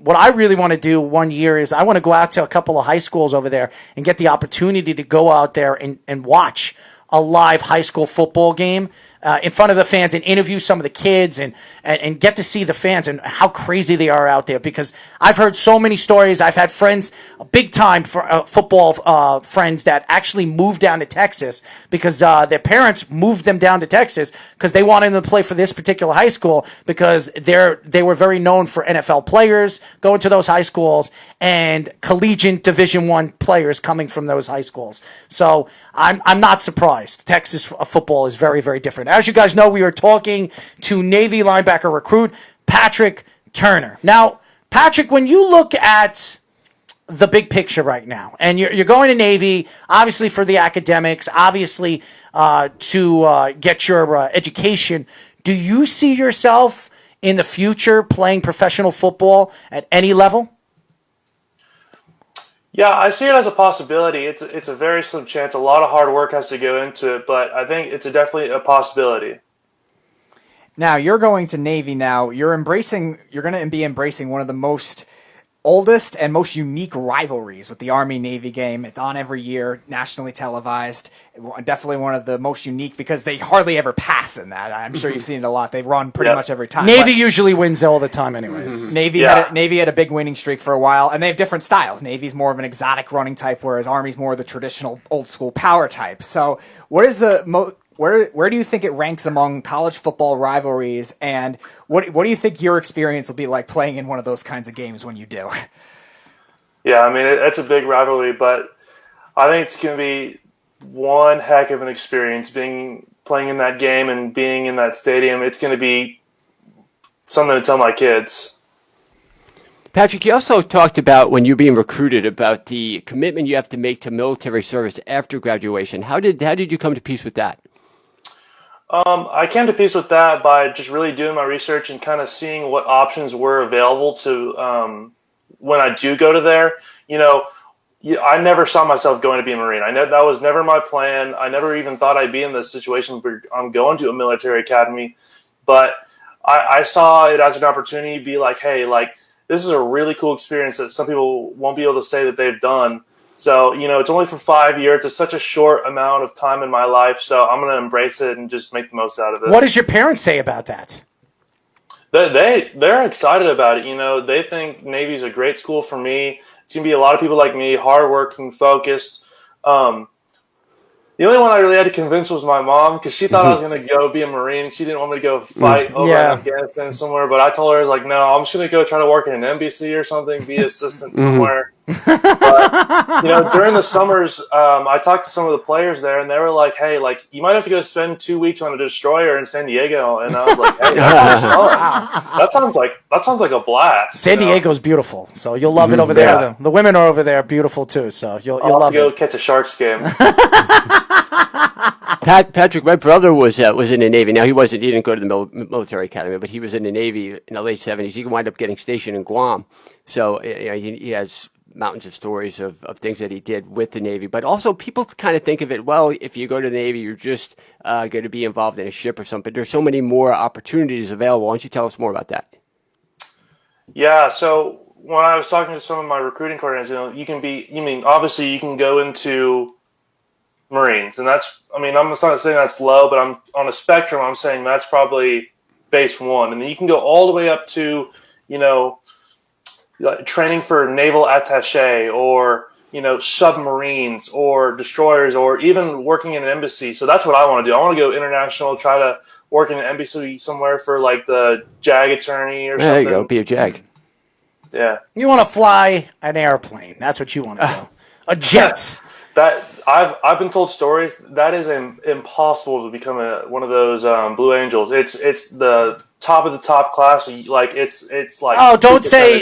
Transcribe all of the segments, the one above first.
what I really want to do one year is I want to go out to a couple of high schools over there and get the opportunity to go out there and watch a live high school football game in front of the fans and interview some of the kids and get to see the fans and how crazy they are out there, because I've heard so many stories. I've had friends, big time football friends, that actually moved down to Texas because their parents moved them down to Texas because they wanted them to play for this particular high school, because they were very known for NFL players going to those high schools and collegiate Division I players coming from those high schools. So I'm not surprised. Texas football is very, very different. As you guys know, we are talking to Navy linebacker recruit Patrick Turner. Now, Patrick, when you look at the big picture right now, and you're going to Navy, obviously for the academics, obviously to get your education, do you see yourself in the future playing professional football at any level? Yeah, I see it as a possibility. It's a very slim chance. A lot of hard work has to go into it, but I think it's definitely a possibility. Now, you're going to Navy now. You're going to be embracing one of the most oldest and most unique rivalries with the Army-Navy game. It's on every year, nationally televised. Definitely one of the most unique because they hardly ever pass in that. I'm sure you've seen it a lot. They run pretty much every time. Navy usually wins all the time anyways. Navy had a big winning streak for a while, and they have different styles. Navy's more of an exotic running type, whereas Army's more of the traditional old-school power type. So what is the where do you think it ranks among college football rivalries, and what do you think your experience will be like playing in one of those kinds of games when you do? Yeah, I mean, it's a big rivalry, but I think it's going to be one heck of an experience playing in that game and being in that stadium. It's going to be something to tell my kids. Patrick, you also talked about when you're being recruited about the commitment you have to make to military service after graduation. How did you come to peace with that? I came to peace with that by just really doing my research and kind of seeing what options were available to when I do go to there. I never saw myself going to be a Marine. That was never my plan. I never even thought I'd be in this situation where I'm going to a military academy. But I saw it as an opportunity to be like, hey, like, this is a really cool experience that some people won't be able to say that they've done. So, it's only for 5 years. It's such a short amount of time in my life. So I'm going to embrace it and just make the most out of it. What does your parents say about that? They're excited about it. They think Navy's a great school for me. It's going to be a lot of people like me, hardworking, focused. The only one I really had to convince was my mom, because she thought I was going to go be a Marine. She didn't want me to go fight over in Afghanistan somewhere. But I told her, I was like, no, I'm just going to go try to work in an embassy or something, be an assistant somewhere. But, during the summers, I talked to some of the players there, and they were like, hey, like, you might have to go spend 2 weeks on a destroyer in San Diego. And I was like, hey, that sounds like a blast. San Diego's beautiful, so you'll love it over there. Yeah. The women are over there beautiful, too, so you'll love it. I'll have to go catch a Sharks game. Patrick, my brother was in the Navy. Now, he didn't go to the military academy, but he was in the Navy in the late 70s. He wound up getting stationed in Guam. So he has mountains of stories of things that he did with the Navy. But also, people kind of think of it, well, if you go to the Navy, you're just going to be involved in a ship or something. There's so many more opportunities available. Why don't you tell us more about that? Yeah, so when I was talking to some of my recruiting coordinators, obviously you can go into Marines, and I'm not saying that's low, but I'm on a spectrum. I'm saying that's probably base one, and then you can go all the way up to, like training for naval attaché, or submarines or destroyers, or even working in an embassy. So that's what I want to do. I want to go international, try to work in an embassy somewhere for like the JAG attorney or something. There you go, be a JAG. Yeah, you want to fly an airplane. That's what you want to do. A jet. That I've been told stories that is impossible to become one of those Blue Angels. It's the top of the top class. Like it's like, oh, don't say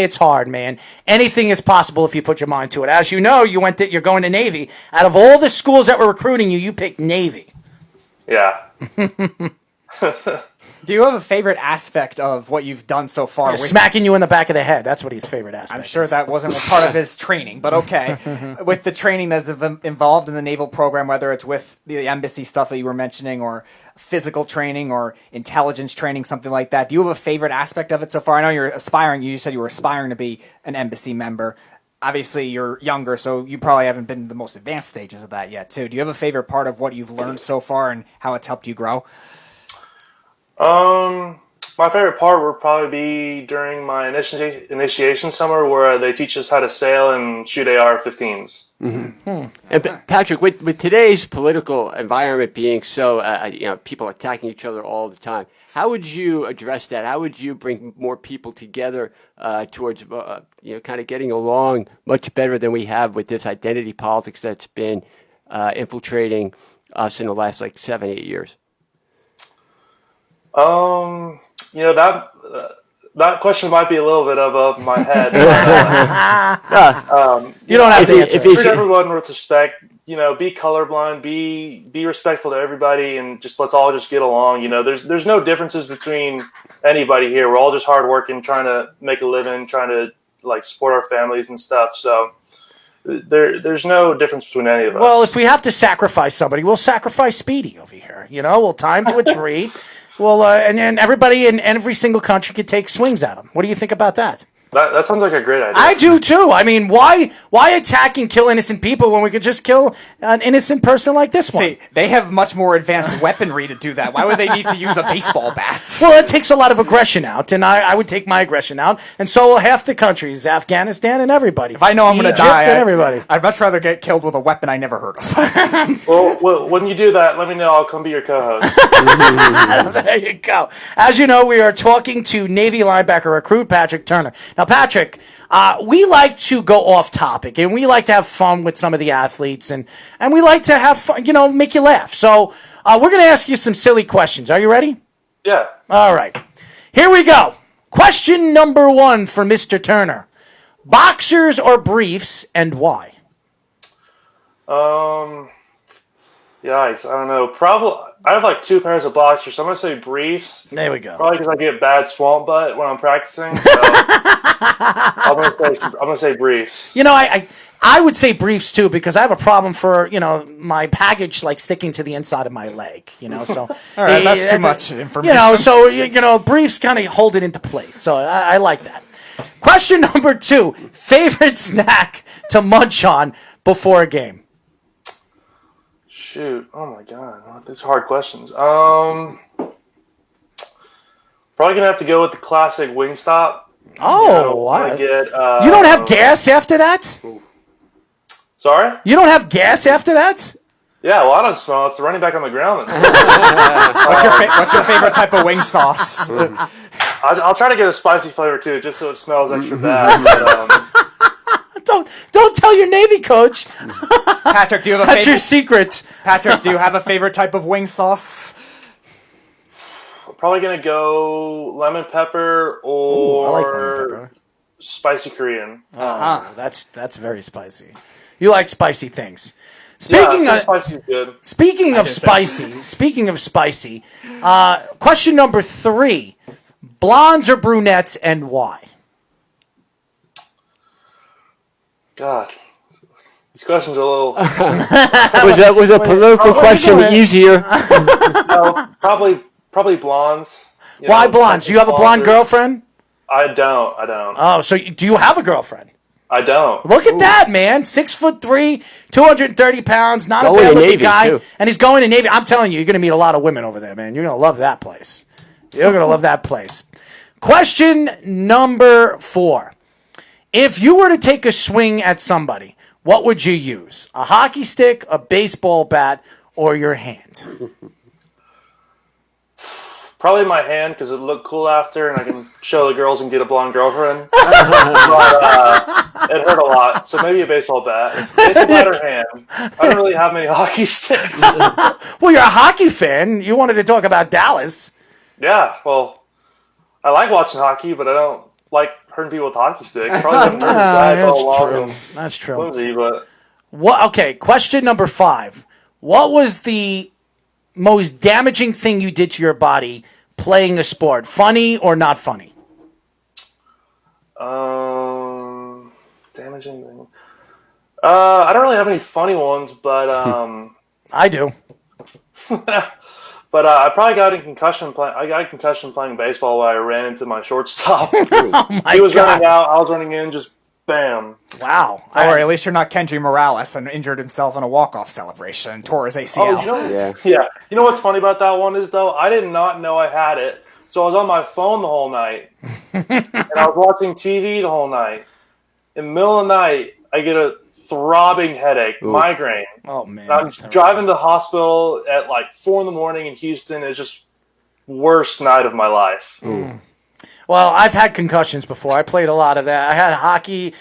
it's hard, man. Anything is possible if you put your mind to it. As you know, you're going to Navy. Out of all the schools that were recruiting you, you picked Navy. Yeah. Do you have a favorite aspect of what you've done so far? Smacking you in the back of the head. That's what his favorite aspect I'm sure is. that wasn't part of his training, but okay. With the training that's involved in the naval program, whether it's with the embassy stuff that you were mentioning or physical training or intelligence training, something like that, do you have a favorite aspect of it so far? I know you said you were aspiring to be an embassy member. Obviously, you're younger, so you probably haven't been in the most advanced stages of that yet, too. Do you have a favorite part of what you've learned so far and how it's helped you grow? My favorite part would probably be during my initiation summer where they teach us how to sail and shoot AR-15s. And Patrick, with today's political environment being so, people attacking each other all the time, how would you address that? How would you bring more people together towards, kind of getting along much better than we have with this identity politics that's been infiltrating us in the last 7-8 years? That question might be a little bit above my head. You don't have to answer. Treat everyone with respect. Be colorblind. Be respectful to everybody, and let's all just get along. There's no differences between anybody here. We're all just hardworking, trying to make a living, trying to support our families and stuff. So there's no difference between any of us. Well, if we have to sacrifice somebody, we'll sacrifice Speedy over here. We'll tie him to a tree. Well, and then everybody in every single country could take swings at him. What do you think about that? That sounds like a great idea. I do too. I mean, why attack and kill innocent people when we could just kill an innocent person like this one? See, they have much more advanced weaponry to do that. Why would they need to use a baseball bat? Well, it takes a lot of aggression out, and I would take my aggression out, and so will half the countries, Afghanistan and everybody. If I know I'm going to die, everybody. I'd much rather get killed with a weapon I never heard of. Well, when you do that, let me know. I'll come be your co-host. There you go. As you know, we are talking to Navy linebacker recruit Patrick Turner. Now, Patrick, we like to go off topic, and we like to have fun with some of the athletes, and we like to have fun, make you laugh. So we're going to ask you some silly questions. Are you ready? Yeah. All right. Here we go. Question number 1 for Mr. Turner. Boxers or briefs, and why? Yikes. I don't know. Probably. I have 2 pairs of boxers, so I'm going to say briefs. There we go. Probably because I get bad swamp butt when I'm practicing. So I'm going to say briefs. I would say briefs too because I have a problem for my package sticking to the inside of my leg. So all right, that's too much information. So briefs kind of hold it into place. So I like that. Question number 2: favorite snack to munch on before a game. Shoot! Oh my God, these are hard questions. Probably gonna have to go with the classic Wingstop. Oh, what? You don't have gas after that? Sorry? You don't have gas after that? Yeah, well, I don't smell. It's the running back on the ground. What's your favorite type of wing sauce? I'll try to get a spicy flavor too, just so it smells extra bad. But, Don't tell your Navy coach. Patrick, do you have a That's your secret. Patrick, do you have a favorite type of wing sauce? I'm probably gonna go lemon pepper or I like lemon pepper. Spicy Korean. That's very spicy. You like spicy things. Speaking spicy is good. Speaking of spicy, question number 3: blondes or brunettes, and why? God, these questions are a little. was a political question easier? No, probably blondes. Why blondes? Do you have a blonde girlfriend? I don't. Oh, so do you have a girlfriend? I don't. Look at that, man. 6'3", 230 pounds, not a bad looking guy. Too. And he's going to Navy. I'm telling you, you're going to meet a lot of women over there, man. You're going to love that place. You're going to love that place. Question number 4. If you were to take a swing at somebody, what would you use? A hockey stick, a baseball bat, or your hand? Probably my hand because it looked cool after, and I can show the girls and get a blonde girlfriend. But it hurt a lot, so maybe a baseball bat. Baseball bat or hand. I don't really have many hockey sticks. Well, you're a hockey fan. You wanted to talk about Dallas. Yeah, well, I like watching hockey, but I don't like hurting people with hockey sticks. Probably That's true. Flimsy, but what? Okay, question number 5. What was the most damaging thing you did to your body playing the sport? Funny or not funny? Damaging thing. I don't really have any funny ones, but I do. but I probably got a concussion. I got a concussion playing baseball while I ran into my shortstop. Oh my He was God. running out. I was running in. Just bam. Wow. Don't worry, at least you're not Kendry Morales and injured himself in a walk-off celebration and tore his ACL. Yeah. You know what's funny about that one is, though, I did not know I had it. So I was on my phone the whole night. And I was watching TV the whole night. In the middle of the night, I get a throbbing headache, migraine. Oh, man. And I'm driving to the hospital at like 4 in in Houston. It's just worst night of my life. Well, I've had concussions before. I played a lot of that. I had hockey,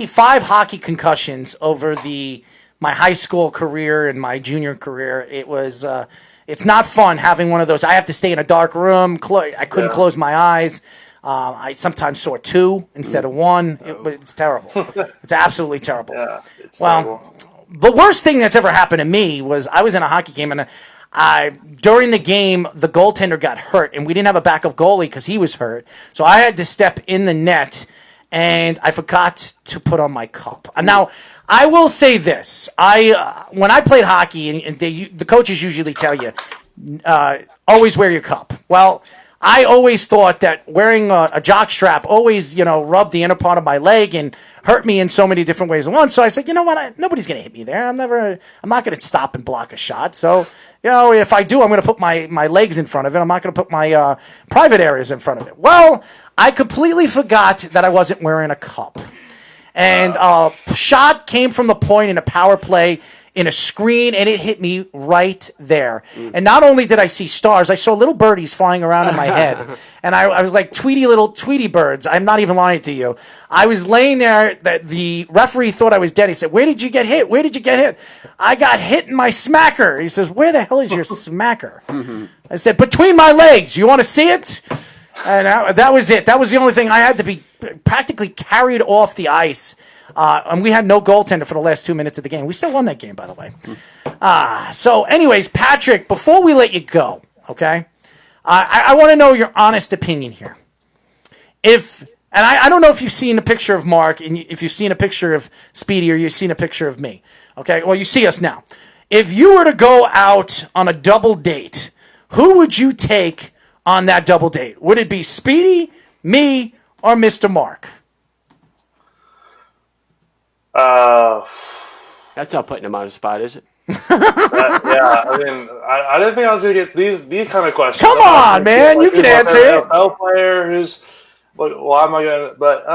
5 hockey concussions over my high school career and my junior career. It was, it's not fun having one of those. I have to stay in a dark room. I couldn't close my eyes. I sometimes saw 2 instead of 1. It's terrible. It's absolutely terrible. Yeah, it's Well, terrible. the worst thing that's ever happened to me was I was in a hockey game, and during the game, the goaltender got hurt, and we didn't have a backup goalie because he was hurt. So I had to step in the net, and I forgot to put on my cup. Now, I will say this. When I played hockey, and the coaches usually tell you, always wear your cup. Well, I always thought that wearing a jock strap always, rubbed the inner part of my leg and hurt me in so many different ways at once. So I said, you know what? Nobody's going to hit me there. I'm not going to stop and block a shot. So, if I do, I'm going to put my legs in front of it. I'm not going to put my private areas in front of it. Well, I completely forgot that I wasn't wearing a cup. And shot came from the point in a power play in a screen, and it hit me right there. And not only did I see stars, I saw little birdies flying around in my head. And I was like little Tweety birds. I'm not even lying to you. I was laying there. The referee thought I was dead. He said, "Where did you get hit? Where did you get hit?" I got hit in my smacker. He says, "Where the hell is your smacker?" I said, "Between my legs. You want to see it?" And that was it. That was the only thing. I had to be practically carried off the ice. And we had no goaltender for the last 2 minutes of the game. We still won that game, by the way. So anyways, Patrick, before we let you go, okay, I want to know your honest opinion here. I don't know if you've seen a picture of Mark, and if you've seen a picture of Speedy, or you've seen a picture of me. Okay, well, you see us now. If you were to go out on a double date, who would you take on that double date? Would it be Speedy, me, or Mr. Mark? That's not putting him on the spot, is it? Yeah, I mean, I didn't think I was going to get these kind of questions. Come on, man, you can answer it. NFL player who's, why am I going to, but,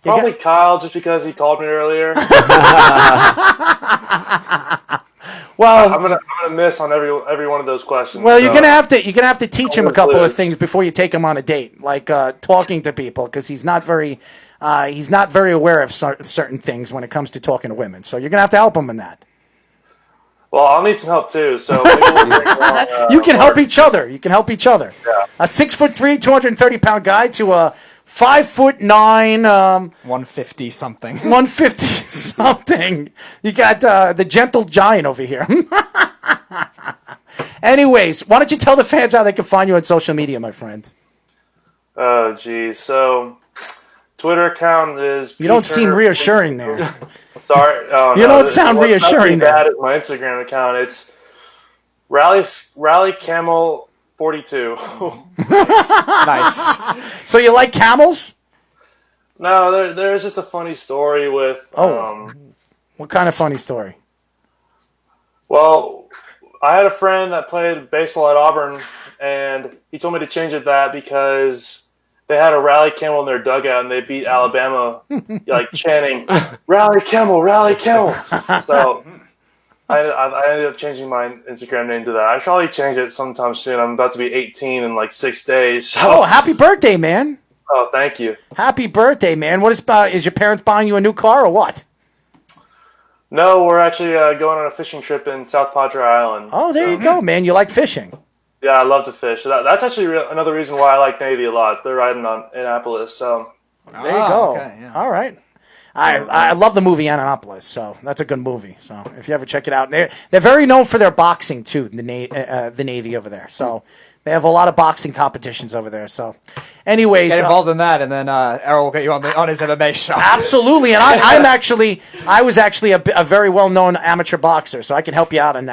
probably Kyle, just because he called me earlier. Well, I'm gonna miss on every one of those questions. Well, you're gonna have to teach him a couple of things before you take him on a date, like talking to people, because he's not very aware of certain things when it comes to talking to women. So you're gonna have to help him in that. Well, I'll need some help too. So maybe we'll bring along, you can help each other. You can help each other. Yeah. A 6'3", 230-pound guy to a 5'9", 150 something. 150 something. You got the gentle giant over here. Anyways, why don't you tell the fans how they can find you on social media, my friend? Oh, geez. So, Twitter account is. You don't seem reassuring there. Sorry. Oh, you don't sound reassuring there. That is my Instagram account. It's Rally Camel 42. Nice. So you like camels? No, there's just a funny story with. What kind of funny story? Well, I had a friend that played baseball at Auburn, and he told me to change it that because they had a rally camel in their dugout, and they beat Alabama, like chanting, "Rally Camel, Rally Camel." So I ended up changing my Instagram name to that. I should probably change it sometime soon. I'm about to be 18 in like 6 days. So. Oh, happy birthday, man! Oh, thank you. Happy birthday, man! What is your parents buying you a new car or what? No, we're actually going on a fishing trip in South Padre Island. Oh, there you go, man. You like fishing. Yeah, I love to fish. So that's actually another reason why I like Navy a lot. They're riding on Annapolis, so. There you go. Okay, yeah. All right. I love the movie Annapolis, so that's a good movie. So if you ever check it out, they're very known for their boxing too. The Navy over there, so they have a lot of boxing competitions over there. So, anyways, Get involved in that, and then Errol will get you on his MMA show. absolutely. And I was actually a very well known amateur boxer, so I can help you out on that.